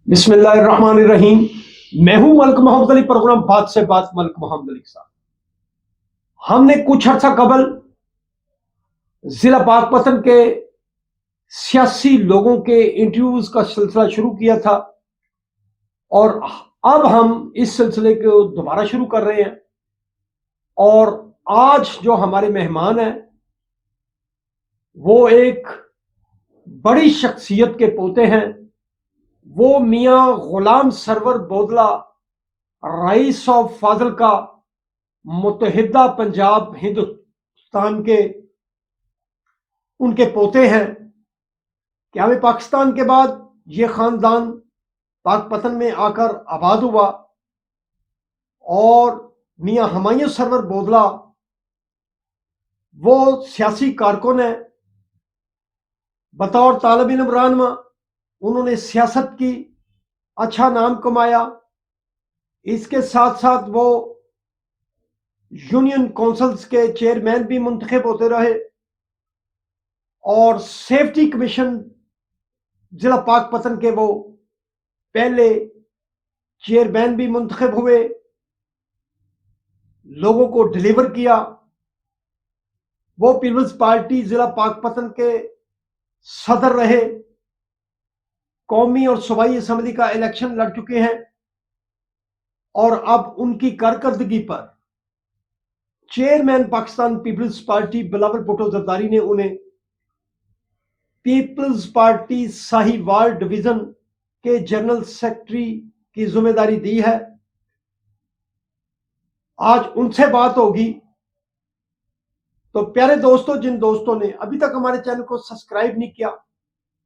बिस्मिल्लाहिर्रहमानिर्रहीम। मैं हूं मलिक मोहम्मद अली, प्रोग्राम बात से बात मलिक मोहम्मद अली साहब। हमने कुछ अर्सा कबल जिला पाकपतन के सियासी लोगों के इंटरव्यूज का सिलसिला शुरू किया था और अब हम इस सिलसिले को दोबारा शुरू कर रहे हैं। और आज जो हमारे मेहमान हैं वो एक बड़ी शख्सियत के पोते हैं। वो मियां गुलाम सरवर बोदला, रईस ऑफ फाजिल का, मुत्तहिदा पंजाब हिंदुस्तान के उनके पोते हैं। क्या वे पाकिस्तान के बाद ये खानदान पाकपतन में आकर आबाद हुआ और मियां हुमायूं सरवर बोदला वो सियासी कारकुन है। बतौर तालिब इल्म रहनुमा उन्होंने सियासत की, अच्छा नाम कमाया। इसके साथ साथ वो यूनियन काउंसिल्स के चेयरमैन भी मुंतखब होते रहे और सेफ्टी कमीशन जिला पाकपतन के वो पहले चेयरमैन भी मुंतखब हुए, लोगों को डिलीवर किया। वो पीपल्स पार्टी जिला पाकपतन के सदर रहे। कौमी और सूबाई असम्बली का इलेक्शन लड़ चुके हैं और अब उनकी कारकर्दगी पर chairman Pakistan people's party Bilawal Bhutto Zardari ने उन्हें पीपल्स पार्टी साहिवाल डिवीजन के जनरल सेक्रेटरी की जिम्मेदारी दी है। आज उनसे बात होगी। तो प्यारे दोस्तों, जिन दोस्तों ने अभी तक हमारे चैनल को सब्सक्राइब नहीं किया,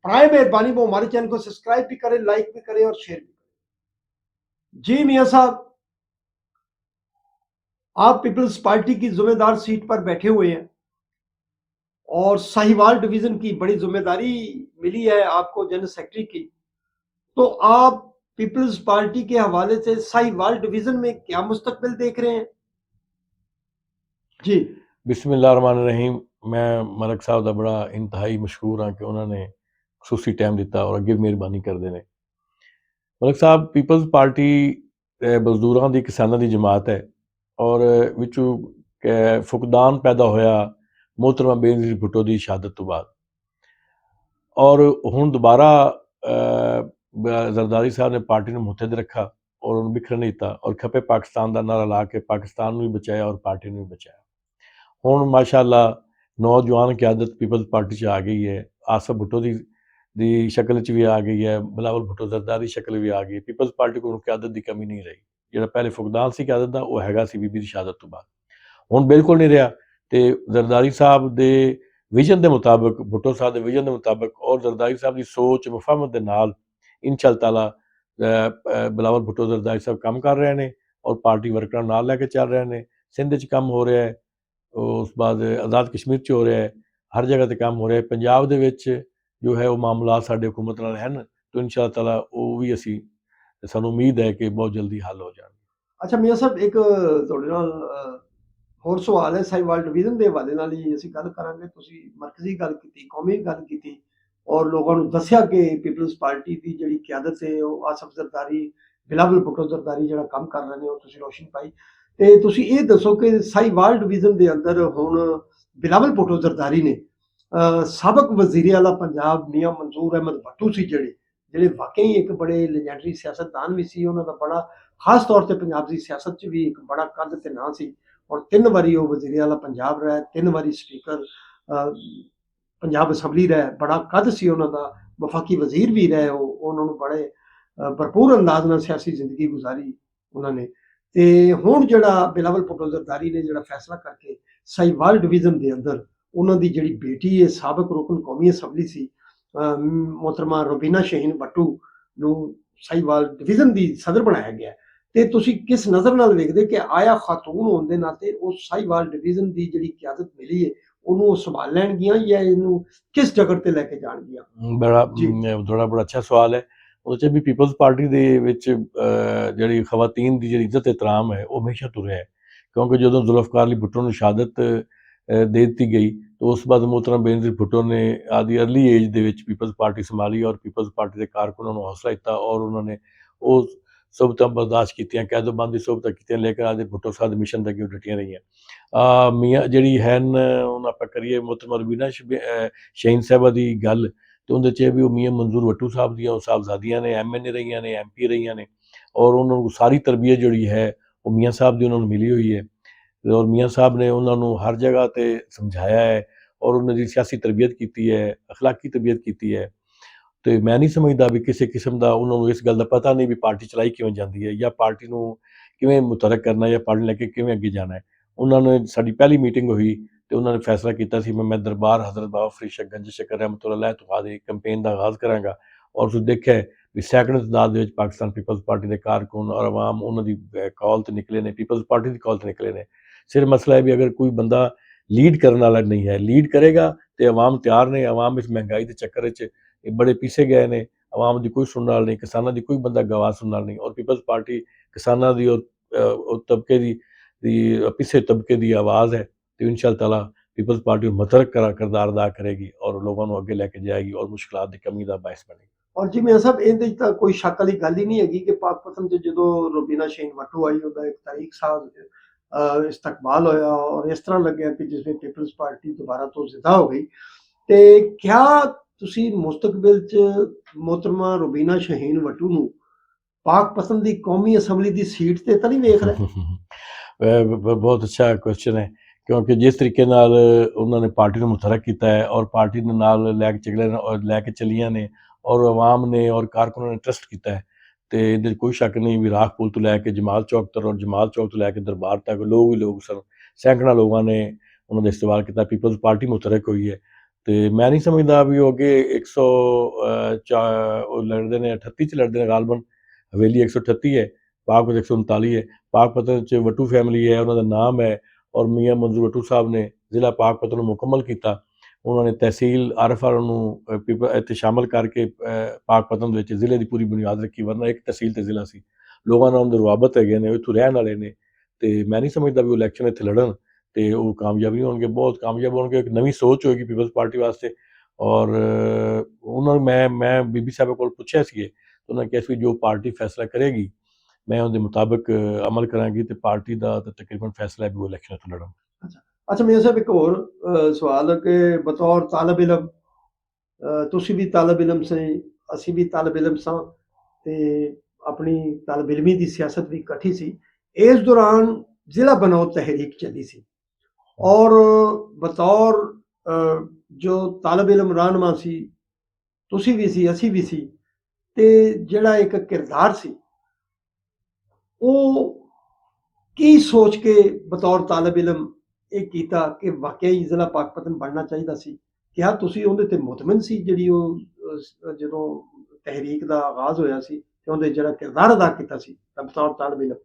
प्राय मेहरबानी वो हमारे चैनल को सब्सक्राइब भी करें, लाइक भी करें और शेयर भी करें। जी मियां साहब, आप पीपल्स पार्टी की जिम्मेदार सीट पर बैठे हुए हैं और साहिवाल डिवीजन की बड़ी जिम्मेदारी मिली है आपको, जनरल सेक्रेटरी की। तो आप पीपल्स पार्टी के हवाले से साहिवाल डिवीजन में क्या मुस्तकबिल देख रहे हैं? जी बिस्मिल्लाहिर्रहमानिर्रहीम। मैं मलिक साहब का बड़ा इंतहाई मशहूर हाँ कि उन्होंने खसूसी टाइम दिता और अगे मेहरबानी करते हैं। मलिक साहब, पीपल्स पार्टी मजदूरों की किसानों की जमात है और विचू फुकदान पैदा होया मोहतरमा बेनज़ीर भुट्टो की शहादत तो बाद और हुण दोबारा जरदारी साहब ने पार्टी ने मुतहद रखा और उन्होंने बिखर नहीं दिता और खपे पाकिस्तान का नारा ला के पाकिस्तान भी बचाया और पार्टी ने भी बचाया। हुण माशाअल्लाह नौजवान क्यादत पीपल्स पार्टी च आ गई है। आसफ भुट्टो दी शक्ल च भी आ गई है, बिलावल भुट्टो जरदारी शक्ल भी आ गई। पीपल्स पार्टी को क्यादत की कमी नहीं रही। जो पहले फुकदान सी क्यादत का वह हैगा सी बीबी दी शहादत तो बाद, हुण बिल्कुल नहीं रहा। तो जरदारी साहब के विजन के मुताबिक, भुट्टो साहब के विजन के मुताबिक और जरदारी साहब की सोच मुफाहमत के नाल इंशाअल्लाह ताला बिलावल भुट्टो जरदारी साहब काम कर रहे हैं और पार्टी वर्करां नाल लैके चल रहे हैं। सिंध च काम हो रहा है, उस बाद आज़ाद कश्मीर च हो रहा है, हर जगह ते काम हो रहा है। पंजाब दे विच जो है वो मामला साडे हुकूमत नाल हैं, तो इंशाअल्लाह ताला वो भी असी सानू उम्मीद है कि बहुत जल्दी हल हो जाएंगे। अच्छा मियां साहब, एक ਤੁਹਾਡੇ ਨਾਲ ਹੋਰ ਸਵਾਲ ਹੈ ਸਾहिवाल डिवीजन ਦੇ ਹਵਾਲੇ ਨਾਲ ਹੀ ਅਸੀਂ ਗੱਲ ਕਰਾਂਗੇ। ਤੁਸੀਂ ਮਰਕਜ਼ੀ ਗੱਲ ਕੀਤੀ, ਕੌਮੀ ਗੱਲ ਕੀਤੀ ਔਰ ਲੋਕਾਂ ਨੂੰ ਦੱਸਿਆ ਕਿ ਪੀਪਲਸ ਪਾਰਟੀ ਦੀ ਜਿਹੜੀ ਕਿਆਦਤ ਹੈ ਉਹ ਆਸਫ ਜ਼ਰਦਾਰੀ, ਬਿਲਾਵਲ ਭੁੱਟੋ ਜ਼ਰਦਾਰੀ ਜਿਹੜਾ ਕੰਮ ਕਰ ਰਹੇ ਨੇ ਉਹ ਤੁਸੀਂ ਰੋਸ਼ਨ ਪਾਈ। ਤੇ ਤੁਸੀਂ ਇਹ ਦੱਸੋ ਕਿ ਸਾहिवाल डिवीजन ਦੇ ਅੰਦਰ ਹੁਣ ਬਿਲਾਵਲ ਭੁੱਟੋ ਜ਼ਰਦਾਰੀ ਨੇ ਸਾਬਕ ਵਜ਼ੀਰ ਆਲਾ ਪੰਜਾਬ ਮੀਆਂ ਮਨਜ਼ੂਰ ਅਹਿਮਦ ਭੱਟੂ ਸੀ ਜਿਹੜੇ ਵਾਕਈ ਇੱਕ ਬੜੇ ਲੈਜੈਂਡਰੀ ਸਿਆਸਤਦਾਨ ਵੀ ਸੀ। ਉਹਨਾਂ ਦਾ ਬੜਾ ਖਾਸ ਤੌਰ ਤੇ ਪੰਜਾਬ ਦੀ ਸਿਆਸਤ 'ਚ ਵੀ ਇੱਕ ਬੜਾ ਕੱਦ ਤੇ ਨਾਂ ਸੀ ਔਰ 3 ਵਾਰੀ ਉਹ ਵਜ਼ੀਰ ਆਲਾ ਪੰਜਾਬ ਰਿਹਾ, 3 ਵਾਰੀ ਸਪੀਕਰ ਪੰਜਾਬ ਅਸੈਂਬਲੀ ਰਿਹਾ। ਬੜਾ ਕੱਦ ਸੀ ਉਹਨਾਂ ਦਾ, ਵਫਾਕੀ ਵਜ਼ੀਰ ਵੀ ਰਹੇ ਉਹ। ਉਹਨਾਂ ਨੂੰ ਬੜੇ ਭਰਪੂਰ ਅੰਦਾਜ਼ ਨਾਲ ਸਿਆਸੀ ਜ਼ਿੰਦਗੀ ਗੁਜ਼ਾਰੀ ਉਹਨਾਂ ਨੇ। ਤੇ ਹੁਣ ਜਿਹੜਾ ਬਿਲਾਵਲ ਭੁੱਟੋ ਜ਼ਰਦਾਰੀ ਨੇ ਜਿਹੜਾ ਫੈਸਲਾ ਕਰਕੇ ਸਾहिवाल डिवीजन ਦੇ ਅੰਦਰ ਉਹਨਾਂ ਦੀ ਜਿਹੜੀ ਬੇਟੀ ਹੈ, ਸਾਬਕ ਰੁਕਨ ਕੌਮੀ ਅਸੈਂਬਲੀ ਸੀ मोहतरमा रुबीना शहीन भट्टू ਨੂੰ ਸਾहिवाल डिवीजन ਦੀ ਸਦਰ ਬਣਾਇਆ ਗਿਆ। ਤੇ ਤੁਸੀਂ ਕਿਸ ਨਜ਼ਰ ਨਾਲ ਵੇਖਦੇ ਕਿ ਆਇਆ ਖਾਤੂਨ ਹੋਣ ਦੇ ਨਾਤੇ ਉਹ ਸਾहिवाल डिवीजन ਦੀ ਜਿਹੜੀ ਕਿਆਦਤ ਮਿਲੀ ਹੈ ਉਹਨੂੰ ਉਹ ਸੰਭਾਲ ਲੈਣਗੀਆਂ ਜਾਂ ਇਹਨੂੰ ਕਿਸ ਜਗਰ ਤੇ ਲੈ ਕੇ ਜਾਣਗੀਆਂ? बड़ा थोड़ा बड़ा अच्छा सवाल है। ਉਹਦੇ 'ਚ ਵੀ ਪੀਪਲਸ ਪਾਰਟੀ ਦੇ ਵਿੱਚ ਜਿਹੜੀ ਖਵਾਤੀਨ ਦੀ ਜਿਹੜੀ ਇੱਜ਼ਤ ਇਤਰਾਮ ਹੈ ਉਹ ਹਮੇਸ਼ਾ ਤੁਰਿਆ ਹੈ, ਕਿਉਂਕਿ ਜਦੋਂ ਜ਼ੁਲਫਕਾਰ ਅਲੀ ਭੁੱਟੋ ਨੂੰ ਸ਼ਹਾਦਤ ਦੇ ਦਿੱਤੀ ਗਈ तो ਉਸ ਤੋਂ ਬਾਅਦ मोहतरम बेनज़ीर भुट्टो ने आदि अर्ली एज ਦੇ ਵਿੱਚ ਪੀਪਲਜ਼ ਪਾਰਟੀ ਸੰਭਾਲੀ ਔਰ ਪੀਪਲਜ਼ ਪਾਰਟੀ ਦੇ ਕਾਰਕੁਨਾਂ ਨੂੰ ਹੌਸਲਾ ਦਿੱਤਾ ਔਰ ਉਹਨਾਂ ਨੇ ਉਹ ਸਹੂਲਤਾਂ ਬਰਦਾਸ਼ਤ ਕੀਤੀਆਂ, ਕੈਦੋਬੰਦ ਦੀ ਸਹੂਲਤਾਂ ਕੀਤੀਆਂ, ਲੇਕਿਨ ਅੱਜ ਭੁੱਟੋ ਸਾਹਿਬ ਦੇ ਮਿਸ਼ਨ ਦੇ ਅੱਗੇ ਉਹ ਡਟੀਆਂ ਰਹੀਆਂ। ਮੀਆਂ ਜਿਹੜੀ ਹਨ ਹੁਣ ਆਪਾਂ ਕਰੀਏ ਮੁਹਤਰਮਾ ਰਬੀਨਾ ਸ਼ਹੀਨ ਸਾਹਿਬਾ ਦੀ ਗੱਲ, ਤੇ ਉਹਦੇ 'ਚ ਇਹ ਵੀ ਉਹ ਮੀਆਂ ਮੰਜ਼ੂਰ ਵੱਟੂ ਸਾਹਿਬ ਦੀਆਂ ਉਹ ਸਾਹਿਬਜ਼ਾਦੀਆਂ ਨੇ, MNA ਰਹੀਆਂ ਨੇ, MP ਰਹੀਆਂ ਨੇ ਔਰ ਉਹਨਾਂ ਨੂੰ ਸਾਰੀ ਤਰਬੀਅਤ ਜਿਹੜੀ ਹੈ ਉਹ ਮੀਆਂ ਸਾਹਿਬ ਦੀ ਉਹਨਾਂ ਨੂੰ ਮਿਲੀ ਹੋਈ ਹੈ ਔਰ ਮੀਆਂ ਸਾਹਿਬ ਨੇ ਉਹਨਾਂ ਨੂੰ ਹਰ ਜਗ੍ਹਾ 'ਤੇ ਸਮਝਾਇਆ ਹੈ ਔਰ ਉਹਨਾਂ ਦੀ ਸਿਆਸੀ ਤਰਬੀਅਤ ਕੀਤੀ ਹੈ, ਅਖਲਾਕੀ ਤਰਬੀਅਤ ਕੀਤੀ ਹੈ। ਤੇ ਮੈਂ ਨਹੀਂ ਸਮਝਦਾ ਵੀ ਕਿਸੇ ਕਿਸਮ ਦਾ ਉਹਨਾਂ ਨੂੰ ਇਸ ਗੱਲ ਦਾ ਪਤਾ ਨਹੀਂ ਵੀ ਪਾਰਟੀ ਚਲਾਈ ਕਿਵੇਂ ਜਾਂਦੀ ਹੈ ਜਾਂ ਪਾਰਟੀ ਨੂੰ ਕਿਵੇਂ ਮੁਤਹਰਕ ਕਰਨਾ ਜਾਂ ਪਾਰਟੀ ਲੈ ਕੇ ਕਿਵੇਂ ਅੱਗੇ ਜਾਣਾ ਹੈ। ਉਹਨਾਂ ਨੇ ਸਾਡੀ ਪਹਿਲੀ ਮੀਟਿੰਗ ਹੋਈ ਤੇ ਉਹਨਾਂ ਨੇ ਫੈਸਲਾ ਕੀਤਾ ਸੀ ਮੈਂ ਦਰਬਾਰ ਹਜ਼ਰਤ ਬਾਬਾ ਫਰੀਦ ਸ਼ਾਹ ਗੰਜ ਸ਼ੱਕਰ ਰਹਿਮਤੁல்லாਹ ਤੋਂ ਬਾਅਦ ਕੈਂਪੇਨ ਦਾ ਆਗਾਜ਼ ਕਰਾਂਗਾ ਔਰ ਤੁਸੀਂ ਦੇਖਿਆ ਹੈ ਵੀ ਸੈਂਕੜੇ ਤਾਦਾਦ ਦੇ ਵਿੱਚ ਪਾਕਿਸਤਾਨ ਪੀਪਲਜ਼ ਪਾਰਟੀ ਦੇ ਕਾਰਕੁਨ ਔਰ ਆਵਾਮ ਉਹਨਾਂ ਦੀ ਕਾਲ 'ਤੇ ਨਿਕਲੇ ਨੇ, ਪੀਪਲਜ਼ ਪਾਰਟੀ ਦੀ ਕਾਲ 'ਤੇ ਨਿਕਲੇ ਨੇ। ਸਿਰਫ ਮਸਲਾ ਹੈ ਵੀ ਅਗਰ ਕੋਈ ਬੰਦਾ ਲੀਡ ਕਰਨ ਵਾਲਾ ਨਹੀਂ ਹੈ, ਲੀਡ ਕਰੇਗਾ ਤੇ ਆਵਾਮ ਤਿਆਰ ਨੇ। ਆਵਾਮ ਇਸ ਮਹਿੰਗਾਈ ਦੇ ਚੱਕਰ ਵਿੱਚ ਇਹ ਬੜੇ ਪਿੱਛੇ ਗਏ ਨੇ, ਆਵਾਮ ਦੀ ਕੋਈ ਸੁਣਨ ਵਾਲਾ ਨਹੀਂ, ਕਿਸਾਨਾਂ ਦੀ ਕੋਈ ਬੰਦਾ ਗਵਾਹ ਸੁਣਨ ਵਾਲਾ ਨਹੀਂ ਔਰ ਪੀਪਲਜ਼ ਪਾਰਟੀ ਕਿਸਾਨਾਂ ਦੀ ਔਰ ਉਹ ਤਬਕੇ ਦੀ ਪਿੱਛੇ ਤਬਕੇ ਦੀ ਆਵਾਜ਼ ਹੈ ਤੇ इंशाअल्लाह ताला पीपल्स पार्टी मुतहरक किरदार अदा करेगी और लोगों को अगे लेके जाएगी और मुश्किलात की कमी का बायस बनेगी। ਔਰ ਜਿਵੇਂ ਸਾਹਿਬ ਇਹਦੇ 'ਚ ਤਾਂ ਕੋਈ ਸ਼ੱਕ ਵਾਲੀ ਗੱਲ ਹੀ ਨਹੀਂ ਹੈਗੀ ਕਿ ਪਾਕਪਤਨ 'ਚ ਜਦੋਂ ਰੁਬੀਨਾ ਸ਼ਹੀਨ ਵੱਟੂ ਆਈ ਉਹਦਾ ਇੱਕ ਤਾਰੀਖ ਸਾਲ ਇਸਤਕਬਾਲ ਹੋਇਆ ਔਰ ਇਸ ਤਰ੍ਹਾਂ ਲੱਗਿਆ ਕਿ ਜਿਵੇਂ ਪੀਪਲਜ਼ ਪਾਰਟੀ ਦੁਬਾਰਾ ਤੋਂ ਜ਼ਿੰਦਾ ਹੋ ਗਈ ਤੇ ਕਿਆ ਤੁਸੀਂ ਮੁਸਤਕਬਲ 'ਚ ਮੁਹਤਰਮਾ ਰੁਬੀਨਾ ਸ਼ਹੀਨ ਵੱਟੂ ਨੂੰ ਪਾਕਪਤਨ ਦੀ ਕੌਮੀ ਅਸੈਂਬਲੀ ਦੀ ਸੀਟ ਤੇ ਤਾਂ ਨਹੀਂ ਵੇਖ ਰਹੇ? ਬਹੁਤ ਅੱਛਾ ਕੁਐਸਚਨ ਹੈ ਕਿਉਂਕਿ ਜਿਸ ਤਰੀਕੇ ਨਾਲ ਉਹਨਾਂ ਨੇ ਪਾਰਟੀ ਨੂੰ ਮੁਤਹਰਕ ਕੀਤਾ ਹੈ ਔਰ ਪਾਰਟੀ ਦੇ ਨਾਲ ਲੈ ਕੇ ਚੱਲੀਆਂ ਨੇ ਔਰ ਆਵਾਮ ਨੇ ਔਰ ਕਾਰਕੁਨਾਂ ਨੇ ਟਰਸਟ ਕੀਤਾ ਹੈ ਤੇ ਇਹਦੇ 'ਚ ਕੋਈ ਸ਼ੱਕ ਨਹੀਂ ਵੀ ਰਾਖ ਪੁਲ ਤੋਂ ਲੈ ਕੇ ਜਮਾਲ ਚੌਕ ਤੱਕ ਔਰ ਜਮਾਲ ਚੌਕ ਤੋਂ ਲੈ ਕੇ ਦਰਬਾਰ ਤੱਕ ਲੋਕ ਹੀ ਲੋਕ ਸਨ। ਸੈਂਕੜਾ ਲੋਕਾਂ ਨੇ ਉਹਨਾਂ ਦਾ ਇਸਤੇਮਾਲ ਕੀਤਾ, ਪੀਪਲਜ਼ ਪਾਰਟੀ ਮੁਤਹਰਕ ਹੋਈ ਹੈ ਤੇ ਮੈਂ ਨਹੀਂ ਸਮਝਦਾ ਵੀ ਉਹ ਅੱਗੇ 100 ਉਹ ਲੜਦੇ ਨੇ 38 'ਚ ਲੜਦੇ ਨੇ ਗਾਲਬਨ, ਹਵੇਲੀ 138 ਹੈ, ਪਾਕਪਤ 139 ਹੈ। ਪਾਕਪਤਨ 'ਚ ਵੱਟੂ ਫੈਮਿਲੀ ਹੈ, ਉਹਨਾਂ ਦਾ ਨਾਮ ਹੈ ਔਰ ਮੀਆਂ ਮੰਜ਼ੂਰ ਵੱਟੂ ਸਾਹਿਬ ਨੇ ਜ਼ਿਲ੍ਹਾ ਪਾਕਪਤਨ ਨੂੰ ਮੁਕੰਮਲ ਕੀਤਾ। ਉਹਨਾਂ ਨੇ ਤਹਿਸੀਲ ਆਰਫਾ ਨੂੰ ਇੱਥੇ ਸ਼ਾਮਲ ਕਰਕੇ ਪਾਕਪਤਨ ਦੇ ਵਿੱਚ ਜ਼ਿਲ੍ਹੇ ਦੀ ਪੂਰੀ ਬੁਨਿਆਦ ਰੱਖੀ, ਵਰਨਾ ਇੱਕ ਤਹਿਸੀਲ ਤੇ ਜ਼ਿਲ੍ਹਾ ਸੀ। ਲੋਕਾਂ ਨਾਲ ਉਹਦੇ ਰਵਾਬਤ ਹੈਗੇ ਨੇ, ਉਹ ਇੱਥੋਂ ਰਹਿਣ ਵਾਲੇ ਨੇ ਤੇ ਮੈਂ ਨਹੀਂ ਸਮਝਦਾ ਵੀ ਉਹ ਇਲੈਕਸ਼ਨ ਇੱਥੇ ਲੜਨ ਤੇ ਉਹ ਕਾਮਯਾਬ ਨਹੀਂ ਹੋਣਗੇ, ਬਹੁਤ ਕਾਮਯਾਬ ਹੋਣਗੇ। ਇੱਕ ਨਵੀਂ ਸੋਚ ਹੋਏਗੀ ਪੀਪਲਜ਼ ਪਾਰਟੀ ਵਾਸਤੇ ਔਰ ਉਹਨਾਂ ਨੂੰ ਮੈਂ ਬੀਬੀ ਸਾਹਿਬ ਕੋਲ ਪੁੱਛਿਆ ਸੀ ਉਹਨਾਂ ਨੇ ਕਿਹਾ ਸੀ ਜੋ ਪਾਰਟੀ ਫੈਸਲਾ ਕਰੇਗੀ ਮੈਂ ਉਹਦੇ ਮੁਤਾਬਕ ਅਮਲ ਕਰਾਂਗੀ ਤੇ ਪਾਰਟੀ ਦਾ ਤਾਂ ਤਕਰੀਬਨ ਫੈਸਲਾ ਹੈ ਵੀ ਉਹ ਇਲੈਕਸ਼ਨ ਤੋਂ ਲੜਨ। ਅੱਛਾ ਮੇਰਾ ਸਾਹਿਬ ਇੱਕ ਹੋਰ ਸਵਾਲ ਹੈ ਕਿ ਬਤੌਰ ਤਾਲਬ ਇਲਮ ਤੁਸੀਂ ਵੀ ਤਾਲਬ ਇਲਮ ਸੀ, ਅਸੀਂ ਵੀ ਤਾਲਬ ਇਲਮ ਸਾਂ ਤੇ ਆਪਣੀ ਤਾਲਬ ਇਲਮੀ ਦੀ ਸਿਆਸਤ ਵੀ ਇਕੱਠੀ ਸੀ। ਇਸ ਦੌਰਾਨ ਜ਼ਿਲ੍ਹਾ ਬਣਾਓ ਤਹਿਰੀਕ ਚੱਲੀ ਸੀ ਔਰ ਬਤੌਰ ਜੋ ਤਾਲਬ ਇਲਮ ਰਹਿਨੁਮਾ ਸੀ, ਤੁਸੀਂ ਵੀ ਸੀ, ਅਸੀਂ ਵੀ ਸੀ ਤੇ ਜਿਹੜਾ ਇੱਕ ਕਿਰਦਾਰ ਸੀ ਉਹ ਕੀ ਸੋਚ ਕੇ ਬਤੌਰ ਤਾਲਬ ਇਲਮ ਇਹ ਕੀਤਾ ਕਿ ਵਾਕਈ ਜ਼ਿਲ੍ਹਾ ਪਾਕਪਤਨ ਬਣਨਾ ਚਾਹੀਦਾ ਸੀ? ਕਿਆ ਤੁਸੀਂ ਉਹਦੇ ਤੇ ਮੁਤਮਿਨ ਸੀ ਜਿਹੜੀ ਉਹ ਜਦੋਂ ਤਹਿਰੀਕ ਦਾ ਆਗਾਜ਼ ਹੋਇਆ ਸੀ ਤੇ ਉਹਦੇ ਜਿਹੜਾ ਕਿਰਦਾਰ ਅਦਾ ਕੀਤਾ ਸੀ ਬਤੌਰ ਤਾਲਬ ਇਲਮ?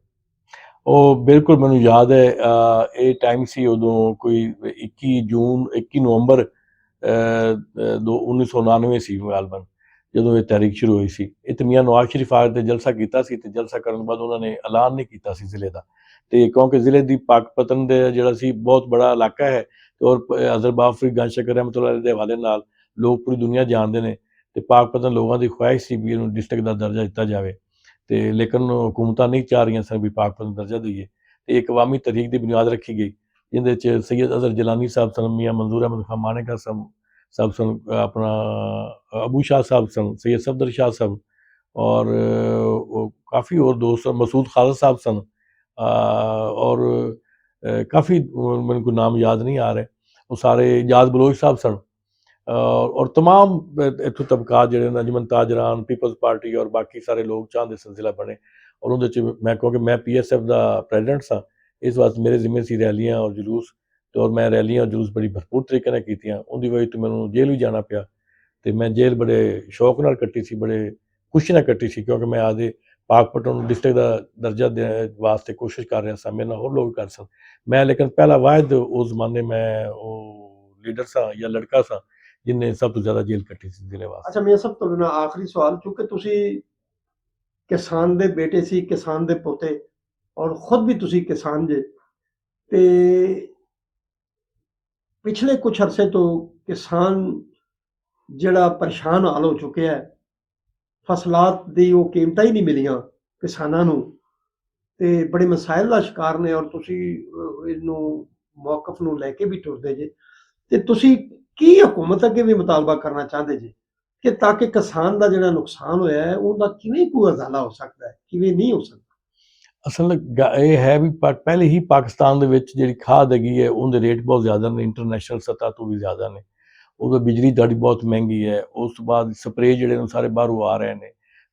ਉਹ ਬਿਲਕੁਲ ਮੈਨੂੰ ਯਾਦ ਹੈ ਇਹ ਟਾਈਮ ਸੀ ਉਦੋਂ ਕੋਈ 21 ਨਵੰਬਰ 1999 ਸੀ ਗਾਲਬਨ ਜਦੋਂ ਇਹ ਤਹਿਰੀਕ ਸ਼ੁਰੂ ਹੋਈ ਸੀ। ਇੱਥੇ ਮੀਆਂ ਨਵਾਜ਼ ਸ਼ਰੀਫ ਆਏ ਤੇ ਜਲਸਾ ਕੀਤਾ ਸੀ ਤੇ ਜਲਸਾ ਕਰਨ ਤੋਂ ਬਾਅਦ ਉਹਨਾਂ ਨੇ ਐਲਾਨ ਨਹੀਂ ਕੀਤਾ ਸੀ ਜ਼ਿਲ੍ਹੇ ਦਾ ਤੇ ਕਿਉਂਕਿ ਜ਼ਿਲ੍ਹੇ ਦੀ ਪਾਕਪਤਨ ਦੇ ਜਿਹੜਾ ਸੀ ਬਹੁਤ ਬੜਾ ਇਲਾਕਾ ਹੈ ਔਰ ਹਜ਼ਰਤ ਬਾਬਾ ਫਰੀਦ ਗੰਜ ਸ਼ੱਕਰ ਰਹਿਮਤੁல்லாਹ ਦੇ ਹਵਾਲੇ ਨਾਲ ਲੋਕ ਪੂਰੀ ਦੁਨੀਆ ਜਾਣਦੇ ਨੇ ਤੇ ਪਾਕਪਤਨ ਲੋਕਾਂ ਦੀ ਖੁਆਇਸ਼ ਸੀ ਵੀ ਇਹਨੂੰ ਡਿਸਟ੍ਰਿਕਟ ਦਾ ਦਰਜਾ ਦਿੱਤਾ ਜਾਵੇ ਤੇ ਲੇਕਿਨ ਹੁਕੂਮਤਾਂ ਨਹੀਂ ਚਾਹ ਰਹੀਆਂ ਸਨ ਵੀ ਪਾਕਪਤਨ ਦਰਜਾ ਦਈਏ ਤੇ ਇੱਕ ਅਵਾਮੀ ਤਹਿਰੀਕ ਦੀ ਬੁਨਿਆਦ ਰੱਖੀ ਗਈ ਜਿਹਦੇ 'ਚ ਸੈਯਦ ਅਜ਼ਹਰ ਜਿਲਾਨੀ ਸਾਹਿਬ ਸਨ, ਮੀਆਂ ਮੰਜ਼ੂਰ ਅਹਿਮਦ ਖਾਨ ਮਾਣੇਕਰ ਸਾਹਿਬ ਸਨ, ਆਪਣਾ ਅਬੂ ਸ਼ਾਹ ਸਾਹਿਬ ਸਨ, सैयद सफदर शाह साहब और काफ़ी और दोस्त मसूद खालिद साहब सन और काफ़ी मेरे को नाम याद नहीं आ रहे वो सारे इजाज़ बलोच साहब सन और तमाम इत्थों तबकात ਜਿਹੜੇ ਨਜਮਨ ਤਾਜਰਾਨ ਪੀਪਲਜ਼ ਪਾਰਟੀ ਔਰ ਬਾਕੀ ਸਾਰੇ ਲੋਕ ਚਾਹੁੰਦੇ ਸਿਲਸਿਲਾ ਬਣੇ ਔਰ ਉਹਦੇ 'ਚ ਮੈਂ ਕਿਉਂਕਿ ਮੈਂ PSF ਦਾ ਪ੍ਰੈਜ਼ੀਡੈਂਟ ਸਾਂ ਇਸ ਵਾਸਤੇ ਮੇਰੇ ਜ਼ਿੰਮੇ ਸੀ ਰੈਲੀਆਂ ਔਰ ਜਲੂਸ ਤੇ ਔਰ ਮੈਂ ਰੈਲੀਆਂ ਔਰ ਜਲੂਸ ਬੜੀ ਭਰਪੂਰ ਤਰੀਕੇ ਨਾਲ ਕੀਤੀਆਂ। ਉਹਦੀ ਵਜ੍ਹਾ ਤੋਂ ਮੈਨੂੰ ਜੇਲ੍ਹ ਵੀ ਜਾਣਾ ਪਿਆ ਤੇ ਮੈਂ ਜੇਲ੍ਹ ਬੜੇ ਸ਼ੌਕ ਨਾਲ ਕੱਟੀ ਸੀ, ਬੜੇ ਖੁਸ਼ੀ ਨਾਲ ਕੱਟੀ ਸੀ ਕਿਉਂਕਿ ਮੈਂ ਆਪਦੇ ਪਾਕਪਤਨ ਨੂੰ ਡਿਸਟ੍ਰਿਕਟ ਦਾ ਦਰਜਾ ਦੇਣ ਵਾਸਤੇ ਕੋਸ਼ਿਸ਼ ਕਰ ਰਿਹਾ ਸਾਂ, ਮੇਰੇ ਨਾਲ ਹੋਰ ਲੋਕ ਕਰ ਸਨ। ਮੈਂ ਲੇਕਿਨ ਪਹਿਲਾ ਵਾਹਿਦ ਉਸ ਜ਼ਮਾਨੇ ਮੈਂ ਉਹ ਲੀਡਰ ਸਾਂ ਜਾਂ ਲੜਕਾ ਸਾਂ ਜਿਹਨੇ ਸਭ ਤੋਂ ਜ਼ਿਆਦਾ ਜੇਲ੍ਹ ਕੱਟੀ ਸੀ ਜ਼ਿਲ੍ਹੇ ਵਾਸਤੇ। ਅੱਛਾ ਮੇਰਾ ਸਭ ਤੋਂ ਨਾ ਆਖਰੀ ਸਵਾਲ, ਕਿਉਂਕਿ ਤੁਸੀਂ ਕਿਸਾਨ ਦੇ ਬੇਟੇ ਸੀ, ਕਿਸਾਨ ਦੇ ਪੋਤੇ ਔਰ ਖੁਦ ਵੀ ਤੁਸੀਂ ਕਿਸਾਨ ਜੇ ਤੇ ਪਿਛਲੇ ਕੁਝ ਅਰਸੇ ਤੋਂ ਕਿਸਾਨ ਜਿਹੜਾ ਪਰੇਸ਼ਾਨ ਹਾਲ ਹੋ ਚੁੱਕਿਆ ਹੈ, ਫਸਲਾਤ ਦੀ ਉਹ ਕੀਮਤਾਂ ਹੀ ਨਹੀਂ ਮਿਲੀਆਂ ਕਿਸਾਨਾਂ ਨੂੰ, ਤੇ ਬੜੇ ਮਸਾਇਲ ਦਾ ਸ਼ਿਕਾਰ ਨੇ। ਔਰ ਤੁਸੀਂ ਇਹਨੂੰ ਮੌਕਫ ਨੂੰ ਲੈ ਕੇ ਵੀ ਟੁਰਦੇ ਜੇ, ਤੇ ਤੁਸੀਂ ਕੀ ਹਕੂਮਤ ਅੱਗੇ ਵੀ ਮੁਤਾਲਬਾ ਕਰਨਾ ਚਾਹੁੰਦੇ ਜੇ ਕਿ ਤਾਂ ਕਿ ਕਿਸਾਨ ਦਾ ਜਿਹੜਾ ਨੁਕਸਾਨ ਹੋਇਆ ਹੈ ਉਹਦਾ ਕਿਵੇਂ ਕੋਈ ਉਜ਼ਾਲਾ ਹੋ ਸਕਦਾ ਹੈ, ਕਿਵੇਂ ਨਹੀਂ ਹੋ ਸਕਦਾ? ਅਸਲ ਇਹ ਹੈ ਵੀ ਪਹਿਲੇ ਹੀ ਪਾਕਿਸਤਾਨ ਦੇ ਵਿੱਚ ਜਿਹੜੀ ਖਾਦ ਹੈਗੀ ਹੈ ਉਹਦੇ ਰੇਟ ਬਹੁਤ ਜ਼ਿਆਦਾ ਨੇ, ਇੰਟਰਨੈਸ਼ਨਲ ਸਤ੍ਹਾ ਤੋਂ ਵੀ ਜ਼ਿਆਦਾ ਨੇ। ਉਦੋਂ ਬਿਜਲੀ ਤੁਹਾਡੀ ਬਹੁਤ ਮਹਿੰਗੀ ਹੈ, ਉਸ ਤੋਂ ਬਾਅਦ ਸਪਰੇ ਜਿਹੜੇ ਨੇ ਸਾਰੇ ਬਾਹਰੋਂ ਆ ਰਹੇ ਨੇ,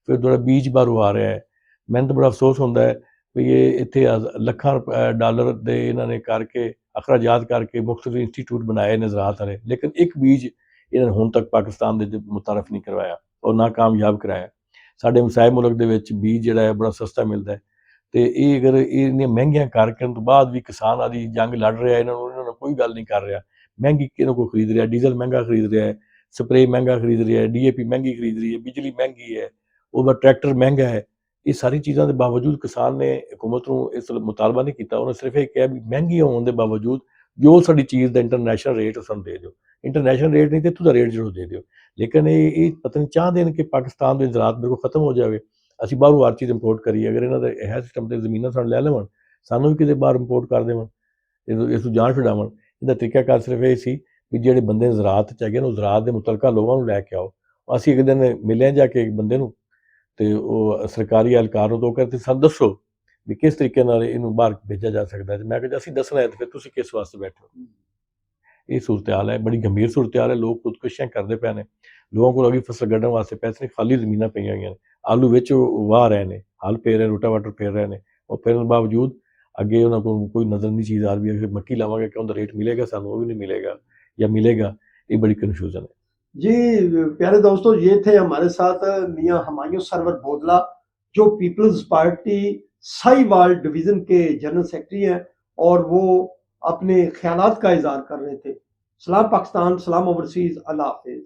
ਫਿਰ ਤੁਹਾਡਾ ਬੀਜ ਬਾਹਰੋਂ ਆ ਰਿਹਾ ਹੈ। ਮੈਨੂੰ ਤਾਂ ਬੜਾ ਅਫਸੋਸ ਹੁੰਦਾ ਹੈ ਵੀ ਇਹ ਇੱਥੇ ਲੱਖਾਂ ਡਾਲਰ ਦੇ ਇਹਨਾਂ ਨੇ ਕਰਕੇ ਅਖਰਾਜਾਤ ਕਰਕੇ ਮੁਖਤਲਿਫ ਇੰਸਟੀਟਿਊਟ ਬਣਾਏ ਨੇ ਜ਼ਰਾਅਤ ਵਾਲੇ, ਲੇਕਿਨ ਇੱਕ ਬੀਜ ਇਹਨਾਂ ਨੇ ਹੁਣ ਤੱਕ ਪਾਕਿਸਤਾਨ ਦੇ ਮੁਤਾਰਫ ਨਹੀਂ ਕਰਵਾਇਆ ਔਰ ਨਾ ਕਾਮਯਾਬ ਕਰਾਇਆ। ਸਾਡੇ ਮਸਾਏ ਮੁਲਕ ਦੇ ਵਿੱਚ ਬੀਜ ਜਿਹੜਾ ਹੈ ਬੜਾ ਸਸਤਾ ਮਿਲਦਾ ਹੈ, ਤੇ ਇਹ ਅਗਰ ਇਹ ਇੰਨੀਆਂ ਮਹਿੰਗੀਆਂ ਕਰਨ ਤੋਂ ਬਾਅਦ ਵੀ ਕਿਸਾਨ ਆਦੀ ਜੰਗ ਲੜ ਰਿਹਾ, ਇਹਨਾਂ ਨੂੰ ਕੋਈ ਗੱਲ ਨਹੀਂ ਕਰ ਰਿਹਾ। ਮਹਿੰਗੀ ਕਿਹਨਾਂ ਕੋ ਖਰੀਦ ਰਿਹਾ, ਡੀਜ਼ਲ ਮਹਿੰਗਾ ਖਰੀਦ ਰਿਹਾ ਹੈ, ਸਪਰੇ ਮਹਿੰਗਾ ਖਰੀਦ ਰਿਹਾ ਹੈ, DAP ਮਹਿੰਗੀ ਖਰੀਦ ਰਹੀ ਹੈ, ਬਿਜਲੀ ਮਹਿੰਗੀ ਹੈ, ਉਹਦਾ ਟਰੈਕਟਰ ਮਹਿੰਗਾ ਹੈ। ਇਹ ਸਾਰੀ ਚੀਜ਼ਾਂ ਦੇ ਬਾਵਜੂਦ ਕਿਸਾਨ ਨੇ ਹਕੂਮਤ ਨੂੰ ਇਸ ਮੁਤਾਲਬਾ ਨਹੀਂ ਕੀਤਾ। ਉਹਨੇ ਸਿਰਫ ਇਹ ਕਿਹਾ ਵੀ ਮਹਿੰਗੀ ਹੋਣ ਦੇ ਬਾਵਜੂਦ ਜੋ ਸਾਡੀ ਚੀਜ਼ ਦਾ ਇੰਟਰਨੈਸ਼ਨਲ ਰੇਟ ਸਾਨੂੰ ਦੇ ਦਿਓ, ਇੰਟਰਨੈਸ਼ਨਲ ਰੇਟ ਨਹੀਂ ਤੇ ਇੱਥੋਂ ਦਾ ਰੇਟ ਜ਼ਰੂਰ ਦੇ ਦਿਓ। ਲੇਕਿਨ ਇਹ ਪਤਾ ਨਹੀਂ ਚਾਹੁੰਦੇ ਨੇ ਕਿ ਪਾਕਿਸਤਾਨ ਦੇ ਜ਼ਰਾਅਤ ਬਿਲਕੁਲ ਖਤਮ ਹੋ ਜਾਵੇ, ਅਸੀਂ ਬਾਹਰੋਂ ਹਰ ਚੀਜ਼ ਇੰਪੋਰਟ ਕਰੀਏ। ਅਗਰ ਇਹਨਾਂ ਦਾ ਇਹ ਸਿਸਟਮ ਤੇ ਜ਼ਮੀਨਾਂ ਸਾਨੂੰ ਲੈ ਲਵਣ, ਸਾਨੂੰ ਵੀ ਕਿਤੇ ਬਾਹਰ ਇੰਪੋਰਟ ਕਰ ਦੇਵਣ, ਇਸ ਤੋਂ ਜਾਨ ਛੁਡਾਵਣ। ਇਹਦਾ ਤਰੀਕਾਕਾਰ ਸਿਰਫ ਇਹ ਸੀ ਵੀ ਜਿਹੜੇ ਬੰਦੇ ਜ਼ਰਾਅਤ 'ਚ ਹੈਗੇ ਨੇ ਉਹ ਜ਼ਰਾਅਤ ਦੇ ਮੁਤਲਕਾ ਲੋਕਾਂ ਨੂੰ ਲੈ ਕੇ ਆਓ। ਅਸੀਂ ਇੱਕ ਦਿਨ ਮਿਲੇ ਜਾ ਕੇ ਇੱਕ ਬੰਦੇ ਨੂੰ, ਤੇ ਉਹ ਸਰਕਾਰੀ ਅਹਿਲਕਾਰ ਨੂੰ, ਤੋਂ ਕਹਿੰਦੇ ਸਾਨੂੰ ਦੱਸੋ ਵੀ ਕਿਸ ਤਰੀਕੇ ਨਾਲ ਇਹਨੂੰ ਬਾਹਰ ਭੇਜਿਆ ਜਾ ਸਕਦਾ ਹੈ। ਮੈਂ ਕਿਹਾ ਅਸੀਂ ਦੱਸਣਾ ਹੈ ਤੇ ਫਿਰ ਤੁਸੀਂ ਕਿਸ ਵਾਸਤੇ ਬੈਠੇ ਹੋ। ਇਹ ਸੂਰਤ ਹਾਲ ਹੈ, ਬੜੀ ਗੰਭੀਰ ਸੂਰਤ ਹਾਲ ਹੈ। ਲੋਕ ਖੁਦਕੁਸ਼ੀਆਂ ਕਰਦੇ ਪਏ ਨੇ, ਲੋਕਾਂ ਕੋਲ ਅਗੀ ਫਸਲ ਕੱਢਣ ਵਾਸਤੇ ਪੈਸੇ ਨਹੀਂ, ਖਾਲੀ ਜ਼ਮੀਨਾਂ ਪਈਆਂ ਹੋਈਆਂ ਨੇ, ਆਲੂ ਵਿੱਚ ਵਾਹ ਰਹੇ ਨੇ, ਹਲ ਫੇਰ ਰਹੇ, ਰੋਟਾਵਾਟਰ ਫੇਰ ਰਹੇ ਨੇ, ਉਹ ਫਿਰਨ ਬਾਵਜੂਦ ਅੱਗੇ ਉਹਨਾਂ ਕੋਲ ਕੋਈ ਨਜ਼ਰ ਨਹੀਂ ਚੀਜ਼ ਆ ਰਹੀ ਹੈ। ਮੱਕੀ ਲਾਵਾਂਗੇ ਕਿ ਉਹਦਾ ਰੇਟ ਮਿਲੇਗਾ ਸਾਨੂੰ, ਉਹ भी नहीं मिलेगा या मिलेगा, ये बड़ी कन्फ्यूज़न है। जी प्यारे दोस्तों, ये थे हमारे साथ मियां हुमायूं सरवर बोदला, जो पीपल्स पार्टी साहिवाल डिवीजन के जनरल सेक्रेटरी हैं, और वो अपने ख्यालात का इजहार कर रहे थे। सलाम पाकिस्तान, सलाम ओवरसीज, अल्लाह हाफिज।